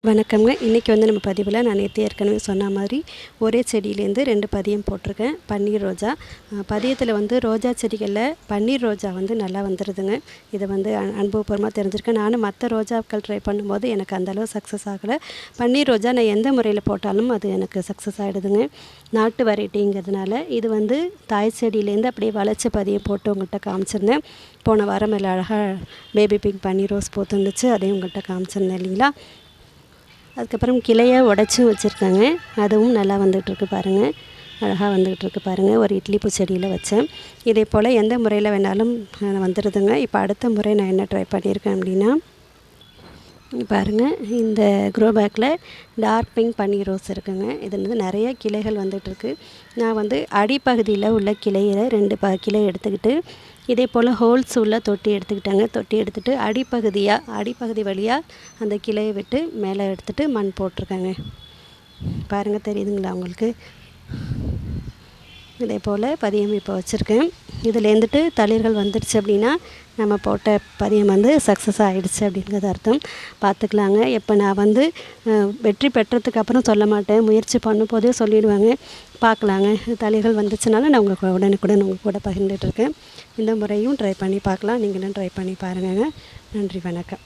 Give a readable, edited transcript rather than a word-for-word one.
வணக்கம்ங்க. இன்றைக்கி வந்து நம்ம பதிவில் நான் நேற்று ஏற்கனவே சொன்ன மாதிரி ஒரே செடியிலேருந்து 2 பதியம் போட்டிருக்கேன். பன்னீர் ரோஜா பதியத்தில் வந்து ரோஜா செடிகளில் பன்னீர் ரோஜா வந்து நல்லா வந்துடுதுங்க. இதை வந்து அனுபவபூர்வமாக தெரிஞ்சிருக்கேன். நானும் மற்ற ரோஜாக்கள் ட்ரை பண்ணும்போது எனக்கு அந்தளவு சக்ஸஸ் ஆகலை. பன்னீர் ரோஜா நான் எந்த முறையில் போட்டாலும் அது எனக்கு சக்ஸஸ் ஆகிடுதுங்க. நாட்டு வெரைட்டிங்கிறதுனால இது வந்து தாய் செடியிலேருந்து அப்படியே வளைச்ச பதியம் போட்டு உங்கள்கிட்ட காமிச்சிருந்தேன். போன வாரம் இல்லை அழகாக பேபி பிங்க் பன்னீர் ரோஸ் பூத்துருந்துச்சு, அதையும் உங்கள்கிட்ட காமிச்சிருந்தேன் இல்லைங்களா. அதுக்கப்புறம் கிளையை உடச்சும் வச்சுருக்காங்க, அதுவும் நல்லா வந்துகிட்ருக்கு பாருங்கள். அழகாக வந்துகிட்ருக்கு பாருங்கள். ஒரு இட்லி பூ செடியில் வச்சேன். இதே போல் எந்த முறையில் வேணாலும் வந்துடுதுங்க. இப்போ அடுத்த முறை நான் என்ன ட்ரை பண்ணியிருக்கேன் அப்படின்னா, பாருங்கள், இந்த க்ரோ பேக்கில் டார்க் பிங்க் பன்னீர் ரோஸ் இருக்குங்க. இதில் வந்து நிறைய கிளைகள் வந்துகிட்ருக்கு. நான் வந்து அடிப்பகுதியில் உள்ள கிளையில் 2 கிளை எடுத்துக்கிட்டு இதே போல் ஹோல்ஸ் உள்ள தொட்டி எடுத்துக்கிட்டாங்க. தொட்டி எடுத்துகிட்டு அடிப்பகுதி வழியாக அந்த கிளையை விட்டு மேலே எடுத்துகிட்டு மண் போட்டிருக்காங்க. பாருங்கள், தெரியுதுங்களா உங்களுக்கு? இதே போல் பதியம் இப்போ வச்சுருக்கேன். இதுலேருந்துட்டு தளிர்கள் வந்துடுச்சு அப்படின்னா நம்ம போட்ட பதியம் வந்து சக்ஸஸ் ஆகிடுச்சு அப்படிங்கிறது அர்த்தம். பார்த்துக்கலாங்க. இப்போ நான் வந்து வெற்றி பெற்றதுக்கு அப்புறம் சொல்ல மாட்டேன், முயற்சி பண்ணும்போதே சொல்லிடுவாங்க. பார்க்கலாங்க. தளிர்கள் வந்துச்சுனால நான் உடனுக்குடன் உங்கள் கூட பகிர்ந்துட்டுருக்கேன். இந்த முறையும் ட்ரை பண்ணி பார்க்கலாம். நீங்களும் ட்ரை பண்ணி பாருங்கள். நன்றி, வணக்கம்.